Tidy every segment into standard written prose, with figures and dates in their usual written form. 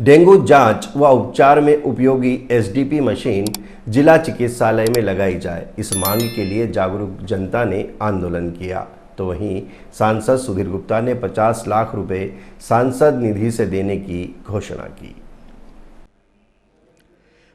Dengue जांच व उपचार में उपयोगी एसडीपी मशीन जिला चिकित्सालय में लगाई जाए, इस मांग के लिए जागरूक जनता ने आंदोलन किया। तो वहीं सांसद सुधीर गुप्ता ने 50 लाख रुपए सांसद निधि से देने की घोषणा की।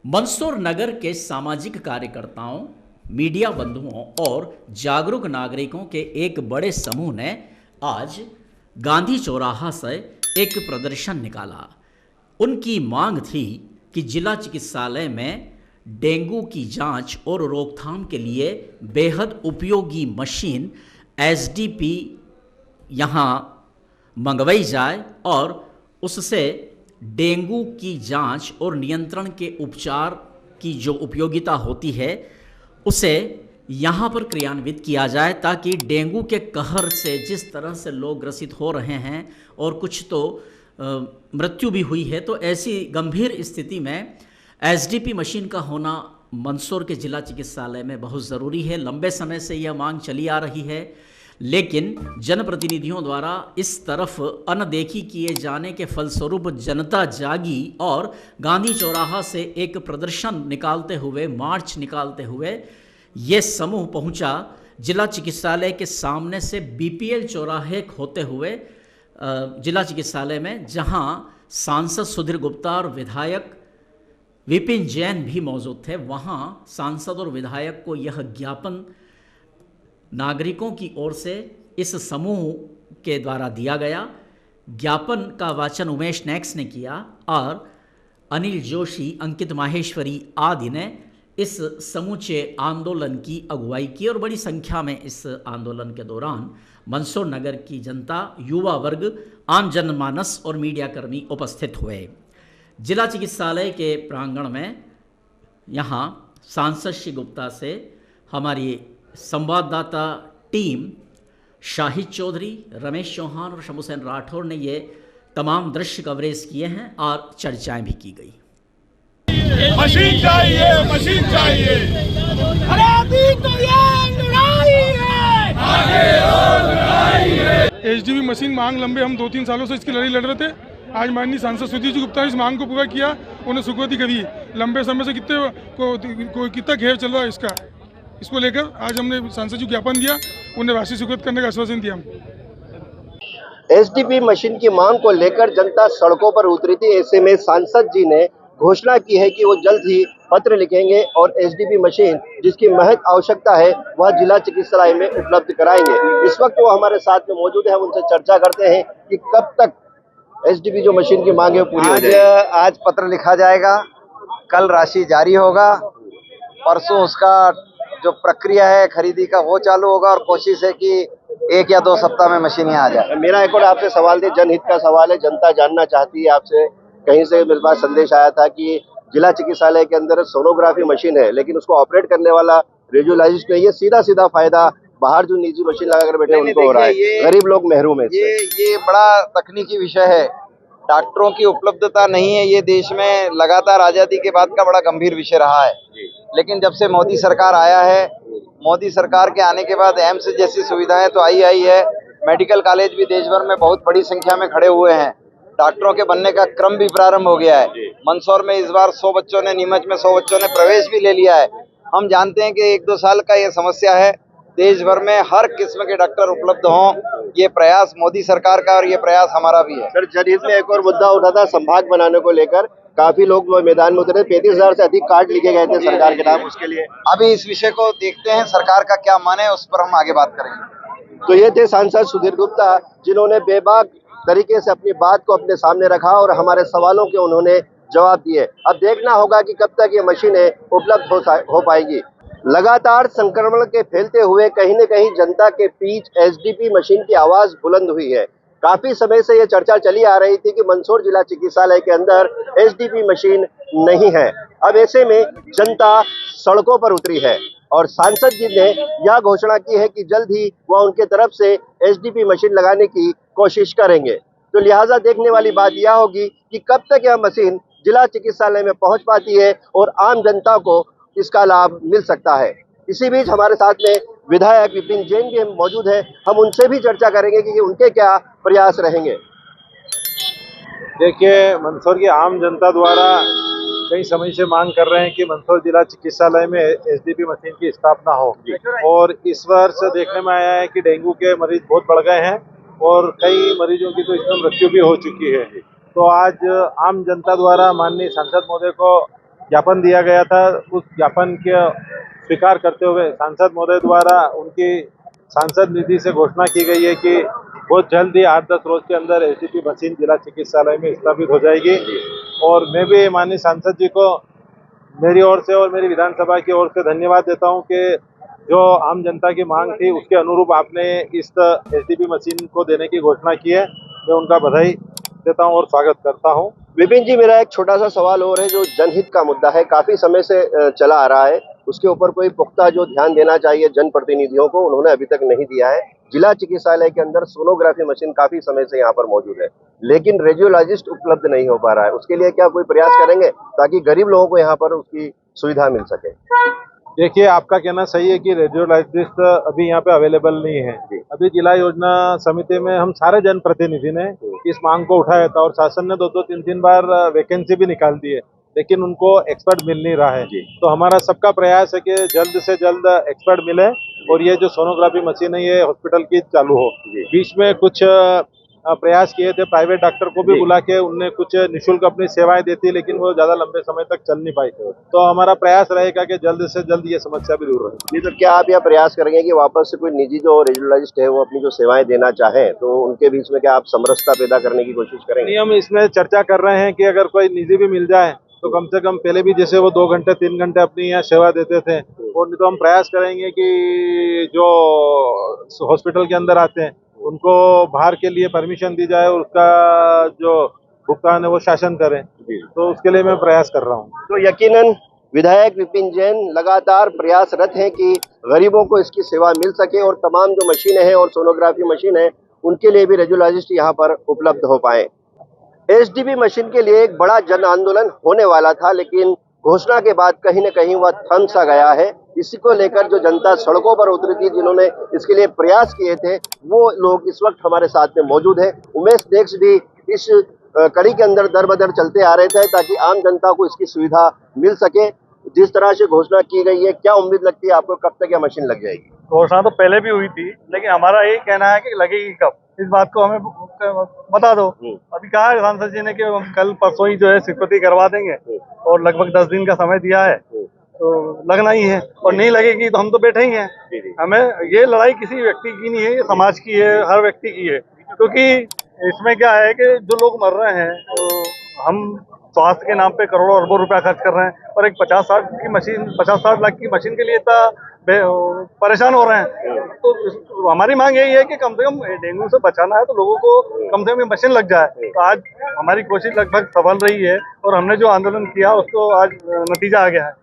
मंदसौर नगर के सामाजिक कार्यकर्ताओं, मीडिया बंधुओं और जागरूक नागरिकों के एक बड़े समूह ने आज गांधी चौराहा से एक प्रदर्शन निकाला। उनकी मांग थी कि जिला चिकित्सालय में डेंगू की जांच और रोकथाम के लिए बेहद उपयोगी मशीन एसडीपी यहाँ मंगवाई जाए और उससे डेंगू की जांच और नियंत्रण के उपचार की जो उपयोगिता होती है उसे यहाँ पर क्रियान्वित किया जाए, ताकि डेंगू के कहर से जिस तरह से लोग ग्रसित हो रहे हैं और कुछ तो मृत्यु भी हुई है, तो ऐसी गंभीर स्थिति में एसडीपी मशीन का होना मंदसौर के जिला चिकित्सालय में बहुत ज़रूरी है। लंबे समय से यह मांग चली आ रही है, लेकिन जनप्रतिनिधियों द्वारा इस तरफ अनदेखी किए जाने के फलस्वरूप जनता जागी और गांधी चौराहा से एक प्रदर्शन निकालते हुए, मार्च निकालते हुए ये समूह पहुंचा जिला चिकित्सालय के सामने से बीपीएल चौराहे होते हुए जिला चिकित्सालय में, जहां सांसद सुधीर गुप्ता और विधायक विपिन जैन भी मौजूद थे। वहां सांसद और विधायक को यह ज्ञापन नागरिकों की ओर से इस समूह के द्वारा दिया गया। ज्ञापन का वाचन उमेश नेक्स ने किया और अनिल जोशी, अंकित माहेश्वरी आदि ने इस समूचे आंदोलन की अगुवाई की और बड़ी संख्या में इस आंदोलन के दौरान मंदसौर नगर की जनता, युवा वर्ग, आम जनमानस और मीडियाकर्मी उपस्थित हुए। जिला चिकित्सालय के प्रांगण में यहाँ सांसद श्री गुप्ता से हमारी संवाददाता टीम शाहिद चौधरी, रमेश चौहान और शमहुसैन राठौर ने ये तमाम दृश्य कवरेज किए हैं और चर्चाएं भी की गई। मशीन चाहिए, मशीन चाहिए। अरे अभी तो ये लड़ाई है, आगे और लड़ाई है। एसडीपी मशीन मांग लंबे हम 2-3 सालों से इसकी लड़ाई लड़ रहे थे। आज माननीय सांसद सुधीर जी गुप्ता ने इस मांग को पूरा किया, उन्हें स्वीकृति करी। लंबे समय से कितना घेर चल रहा है इसको लेकर आज हमने सांसद जी को ज्ञापन दिया, उन्हें राशि स्वीकृत करने का आश्वासन दिया। एसडीपी मशीन की मांग को लेकर जनता सड़कों पर उतरी थी। ऐसे में सांसद जी ने घोषणा की है कि वो जल्द ही पत्र लिखेंगे और एसडीपी मशीन जिसकी महज आवश्यकता है वह जिला चिकित्सालय में उपलब्ध कराएंगे। इस वक्त वो हमारे साथ में मौजूद है, उनसे चर्चा करते हैं कि कब तक एसडीपी जो मशीन की मांग है वो पूरी हो जाएगी। आज पत्र लिखा जाएगा, कल राशि जारी होगा, परसों उसका जो प्रक्रिया है खरीदी का वो चालू होगा और कोशिश है कि 1 या 2 सप्ताह में मशीन यहाँ आ जाए। मेरा एक और आपसे सवाल है, जनहित का सवाल है, जनता जानना चाहती है आपसे। कहीं से मेरे पास संदेश आया था कि जिला चिकित्सालय के अंदर सोनोग्राफी मशीन है, लेकिन उसको ऑपरेट करने वाला रेडियोलॉजिस्ट नहीं है। सीधा फायदा बाहर जो निजी मशीन लगा कर बैठे उनको हो रहा है, गरीब लोग महरूम है। ये बड़ा तकनीकी विषय है, डॉक्टरों की उपलब्धता नहीं है। ये देश में लगातार आजादी के बाद का बड़ा गंभीर विषय रहा है, लेकिन जब से मोदी सरकार आया है, मोदी सरकार के आने के बाद एम्स जैसी सुविधाएं तो आई है। मेडिकल कॉलेज भी देश भर में बहुत बड़ी संख्या में खड़े हुए हैं। डॉक्टरों के बनने का क्रम भी प्रारंभ हो गया है। मंदसौर में इस बार 100 बच्चों ने, नीमच में 100 बच्चों ने प्रवेश भी ले लिया है। हम जानते हैं कि 1-2 साल का ये समस्या है, देश भर में हर किस्म के डॉक्टर उपलब्ध हों। ये प्रयास मोदी सरकार का और ये प्रयास हमारा भी है। सर, जनहित में एक और मुद्दा उठा था संभाग बनाने को लेकर, काफी लोग मैदान में उतरे। 35,000 से अधिक कार्ड लिखे गए थे सरकार के नाम, उसके लिए अभी इस विषय को देखते हैं, सरकार का क्या मन है उस पर हम आगे बात करेंगे। तो ये थे सांसद सुधीर गुप्ता, जिन्होंने बेबाक तरीके से अपनी बात को अपने सामने रखा और हमारे सवालों के उन्होंने जवाब दिए। अब देखना होगा कि कब तक ये मशीनें उपलब्ध हो पाएगी। लगातार संक्रमण के फैलते हुए कहीं न कहीं जनता के बीच एसडीपी मशीन की आवाज बुलंद हुई है। काफी समय से ये चर्चा चली आ रही थी कि मंदसौर जिला चिकित्सालय के अंदर एसडीपी मशीन नहीं है। अब ऐसे में जनता सड़कों पर उतरी है और सांसद जी ने यह घोषणा की है कि जल्द ही वह उनके तरफ से एसडीपी मशीन लगाने की कोशिश करेंगे। तो लिहाजा देखने वाली बात यह होगी कि कब तक यह मशीन जिला चिकित्सालय में पहुंच पाती है और आम जनता को इसका लाभ मिल सकता है। इसी बीच हमारे साथ में विधायक विपिन जैन भी मौजूद है, हम उनसे भी चर्चा करेंगे कि उनके क्या प्रयास रहेंगे। देखिए, मंदसौर की आम जनता द्वारा कई समय से मांग कर रहे हैं कि मंदसौर जिला चिकित्सालय में एसडीपी मशीन की स्थापना हो, और इस वर्ष देखने में आया है कि डेंगू के मरीज बहुत बढ़ गए हैं और कई मरीजों की तो इसमें मृत्यु भी हो चुकी है। तो आज आम जनता द्वारा माननीय सांसद महोदय को ज्ञापन दिया गया था। उस ज्ञापन के स्वीकार करते हुए सांसद महोदय द्वारा उनकी सांसद निधि से घोषणा की गई है कि बहुत जल्द ही 8-10 रोज के अंदर एसडीपी मशीन जिला चिकित्सालय में स्थापित हो जाएगी। और मैं भी माननीय सांसद जी को मेरी ओर से और मेरी विधानसभा की ओर से धन्यवाद देता हूं कि जो आम जनता की मांग थी उसके अनुरूप आपने इस एसडीपी मशीन को देने की घोषणा की है। मैं उनका बधाई देता हूं और स्वागत करता हूं। विपिन जी, मेरा एक छोटा सा सवाल और है, जो जनहित का मुद्दा है, काफी समय से चला आ रहा है, उसके ऊपर कोई पुख्ता जो ध्यान देना चाहिए जनप्रतिनिधियों को, उन्होंने अभी तक नहीं दिया है। जिला चिकित्सालय के अंदर सोनोग्राफी मशीन काफी समय से यहाँ पर मौजूद है, लेकिन रेडियोलॉजिस्ट उपलब्ध नहीं हो पा रहा है। उसके लिए क्या कोई प्रयास करेंगे ताकि गरीब लोगों को यहाँ पर उसकी सुविधा मिल सके? देखिए, आपका कहना सही है कि रेडियोलॉजिस्ट अभी यहाँ पे अवेलेबल नहीं है। अभी जिला योजना समिति में हम सारे जनप्रतिनिधि ने इस मांग को उठाया था और शासन ने 2-2, 3-3 बार वैकेंसी भी निकाल दी है, लेकिन उनको एक्सपर्ट मिल नहीं रहा है। तो हमारा सबका प्रयास है कि जल्द से जल्द एक्सपर्ट मिले और ये जो सोनोग्राफी मशीन है ये हॉस्पिटल की चालू हो। बीच में कुछ प्रयास किए थे, प्राइवेट डॉक्टर को भी बुला के उनने कुछ निःशुल्क अपनी सेवाएं दी थी, लेकिन वो ज्यादा लंबे समय तक चल नहीं पाई। तो हमारा प्रयास रहेगा कि जल्द से जल्द ये समस्या भी दूर रहे। नहीं तो क्या आप यह प्रयास करेंगे कि वापस से कोई निजी जो रेडियोलॉजिस्ट है वो अपनी जो सेवाएं देना चाहे, तो उनके बीच में क्या आप समरसता पैदा करने की कोशिश करेंगे? हम इसमें चर्चा कर रहे हैं कि अगर कोई निजी भी मिल जाए तो कम से कम पहले भी जैसे वो 2 घंटे 3 घंटे अपनी यहाँ सेवा देते थे, और नहीं तो हम प्रयास करेंगे कि जो हॉस्पिटल के अंदर आते हैं उनको बाहर के लिए परमिशन दी जाए और उसका जो भुगतान है वो शासन करे। तो उसके लिए मैं प्रयास कर रहा हूँ। तो यकीनन विधायक विपिन जैन लगातार प्रयासरत हैं कि गरीबों को इसकी सेवा मिल सके और तमाम जो मशीनें हैं और सोनोग्राफी मशीन है उनके लिए भी रेडियोलॉजिस्ट यहाँ पर उपलब्ध हो पाए। एसडीपी मशीन के लिए एक बड़ा जन आंदोलन होने वाला था, लेकिन घोषणा के बाद कहीं न कहीं वह थम सा गया है। इसी को लेकर जो जनता सड़कों पर उतरी थी, जिन्होंने इसके लिए प्रयास किए थे, वो लोग इस वक्त हमारे साथ में मौजूद हैं। उमेश देक्ष भी इस कड़ी के अंदर दर बदर चलते आ रहे थे ताकि आम जनता को इसकी सुविधा मिल सके। जिस तरह से घोषणा की गई है, क्या उम्मीद लगती है आपको, कब तक यह मशीन लग जाएगी? घोषणा तो पहले भी हुई थी, लेकिन हमारा यही कहना है कि लगेगी कब, इस बात को हमें बता दो। अभी कहा है सांसद जी ने कि हम कल परसों ही जो है स्वीकृति करवा देंगे, और लगभग 10 दिन का समय दिया है, तो लगना ही है। और नहीं लगेगी तो हम तो बैठे ही हैं। हमें ये लड़ाई किसी व्यक्ति की नहीं है, ये समाज की है, हर व्यक्ति की है। क्योंकि इसमें क्या है कि जो लोग मर रहे हैं, तो हम स्वास्थ्य के नाम पे करोड़ों अरबों रुपया खर्च कर रहे हैं, और एक 50-60 लाख की मशीन के लिए इतना परेशान हो रहे हैं। तो हमारी मांग यही है कि कम से कम डेंगू से बचाना है तो लोगों को कम से कम ये मशीन लग जाए। तो आज हमारी कोशिश लगभग सफल रही है, और हमने जो आंदोलन किया उसको आज नतीजा आ गया है।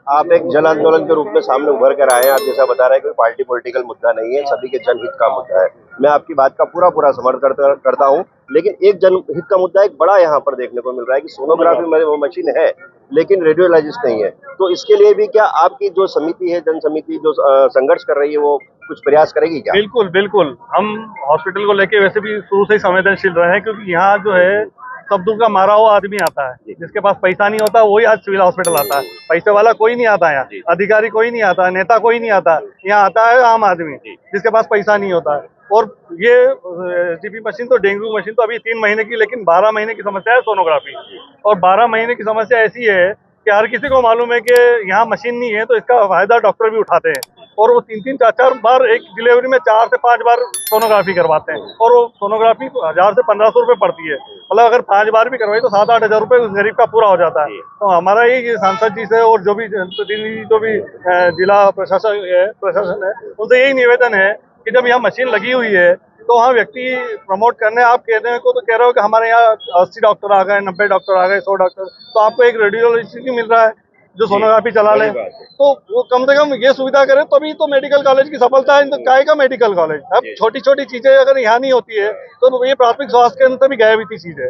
आप एक जन आंदोलन के रूप में सामने उभर कर आए हैं। आप जैसा बता रहे हैं, कोई पार्टी पॉलिटिकल मुद्दा नहीं है, सभी के जनहित का मुद्दा है। मैं आपकी बात का पूरा समर्थन करता हूं, लेकिन एक जनहित का मुद्दा एक बड़ा यहाँ पर देखने को मिल रहा है कि सोनोग्राफी वो मशीन है लेकिन रेडियोलॉजिस्ट नहीं है। तो इसके लिए भी क्या आपकी जो समिति है, जन समिति जो संघर्ष कर रही है, वो कुछ प्रयास करेगी क्या? बिल्कुल। हम हॉस्पिटल को लेके वैसे भी शुरू से ही संवेदनशील रहे हैं, क्योंकि यहाँ जो है सब दूर का मारा हुआ आदमी आता है। जिसके पास पैसा नहीं होता वही आज सिविल हॉस्पिटल आता है। पैसे वाला कोई नहीं आता यहाँ, अधिकारी कोई नहीं आता, नेता कोई नहीं आता, यहाँ आता है आम आदमी जिसके पास पैसा नहीं होता है। और ये एसडीपी मशीन तो, डेंगू मशीन तो अभी 3 महीने की, लेकिन 12 महीने की समस्या है सोनोग्राफी। और 12 महीने की समस्या ऐसी है कि हर किसी को मालूम है कि यहाँ मशीन नहीं है, तो इसका फायदा डॉक्टर भी उठाते हैं। और वो 3-3, 4-4 बार एक डिलीवरी में 4 से 5 बार सोनोग्राफी करवाते हैं, और वो सोनोग्राफी 1000 से 1500 रुपये पड़ती है। मतलब अगर 5 बार भी करवाई तो 7-8 हज़ार रुपये उस गरीब का पूरा हो जाता है। तो हमारा ये सांसद जी से और जो भी जनप्रतिनिधि, जो भी जिला प्रशासन है, उनसे यही निवेदन है कि जब यहाँ मशीन लगी हुई है तो वहाँ व्यक्ति प्रमोट करने आप कहने को तो कह रहे हो कि हमारे यहाँ 80 डॉक्टर आ गए, 90 डॉक्टर आ गए, 100 डॉक्टर, तो आपको एक रेडियोलॉजिस्ट ही मिल रहा है जो सोनोग्राफी चला ले। तो वो कम से कम ये सुविधा करे, तभी तो मेडिकल कॉलेज की सफलता है। तो काय का मेडिकल कॉलेज? अब छोटी छोटी चीजें अगर यहाँ नहीं होती है तो ये प्राथमिक स्वास्थ्य केंद्र भी गए हुई थी चीज है।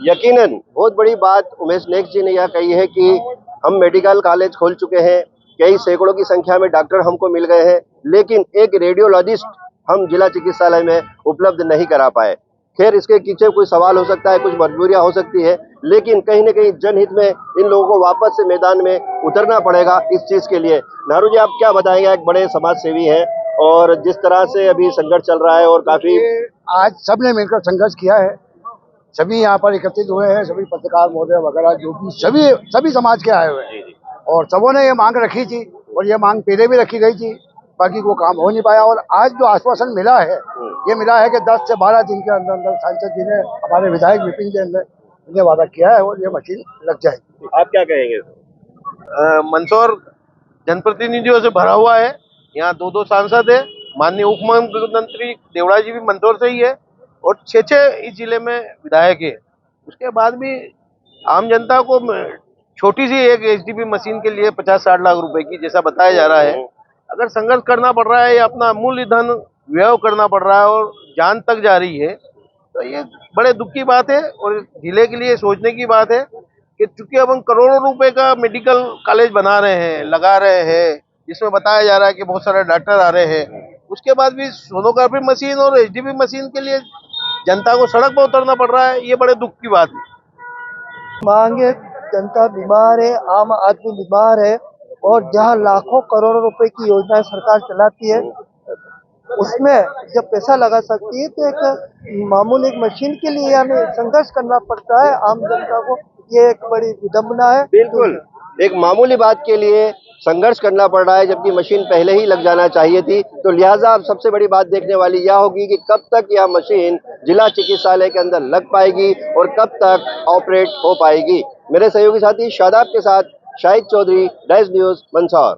यकीनन बहुत बड़ी बात उमेश देक्ष जी ने यह कही है कि हम मेडिकल कॉलेज खोल चुके हैं, कई सैकड़ों की संख्या में डॉक्टर हमको मिल गए हैं, लेकिन एक रेडियोलॉजिस्ट हम जिला चिकित्सालय में उपलब्ध नहीं करा पाए। खैर इसके पीछे कोई सवाल हो सकता है, कुछ मजबूरियां हो सकती है, लेकिन कहीं न कहीं जनहित में इन लोगों को वापस से मैदान में उतरना पड़ेगा इस चीज के लिए। नारू जी, आप क्या बताएंगे? एक बड़े समाज सेवी है और जिस तरह से अभी संघर्ष चल रहा है और काफी आज सबने मिलकर संघर्ष किया है, सभी यहाँ पर एकत्रित हुए हैं, सभी पत्रकार महोदय वगैरह जो भी सभी समाज के आए हुए हैं और सबों ने ये मांग रखी थी और ये मांग पहले भी रखी गई थी, बाकी वो काम हो नहीं पाया। और आज जो आश्वासन मिला है, ये मिला है कि 10 से 12 दिन के अंदर अंदर सांसद जी ने, हमारे विधायक विपिन जी ने वादा किया है और ये मशीन लग जाएगी। आप क्या कहेंगे? मंदसौर जनप्रतिनिधियों से भरा हुआ है, यहाँ 2 सांसद है, माननीय उप मुख्यमंत्री देवड़ा जी भी मंदसौर से ही है और 6 इस जिले में विधायक है। उसके बाद भी आम जनता को छोटी सी एक एसडीपी मशीन के लिए 50-60 लाख रुपए की जैसा बताया जा रहा है, अगर संघर्ष करना पड़ रहा है या अपना मूल्य धन व्यय करना पड़ रहा है और जान तक जा रही है, तो ये बड़े दुख की बात है और जिले के लिए सोचने की बात है कि चूंकि अब हम करोड़ों रुपए का मेडिकल कॉलेज बना रहे हैं, लगा रहे हैं, जिसमें बताया जा रहा है कि बहुत सारे डॉक्टर आ रहे हैं, उसके बाद भी सोनोग्राफी मशीन और एसडीपी मशीन के लिए जनता को सड़क पर उतरना पड़ रहा है, ये बड़े दुख की बात है। मांगे, जनता बीमार है, आम आदमी बीमार है और जहां लाखों करोड़ों रुपए की योजनाएं सरकार चलाती है, उसमें जब पैसा लगा सकती है तो एक मामूली एक मशीन के लिए हमें संघर्ष करना पड़ता है आम जनता को, ये एक बड़ी विडंबना है। बिल्कुल, एक मामूली बात के लिए संघर्ष करना पड़ रहा है, जबकि मशीन पहले ही लग जाना चाहिए थी। तो लिहाजा अब सबसे बड़ी बात देखने वाली यह होगी कि कब तक यह मशीन जिला चिकित्सालय के अंदर लग पाएगी और कब तक ऑपरेट हो पाएगी। मेरे सहयोगी साथी शादाब के साथ शाहिद चौधरी, डैश न्यूज, मंदसौर।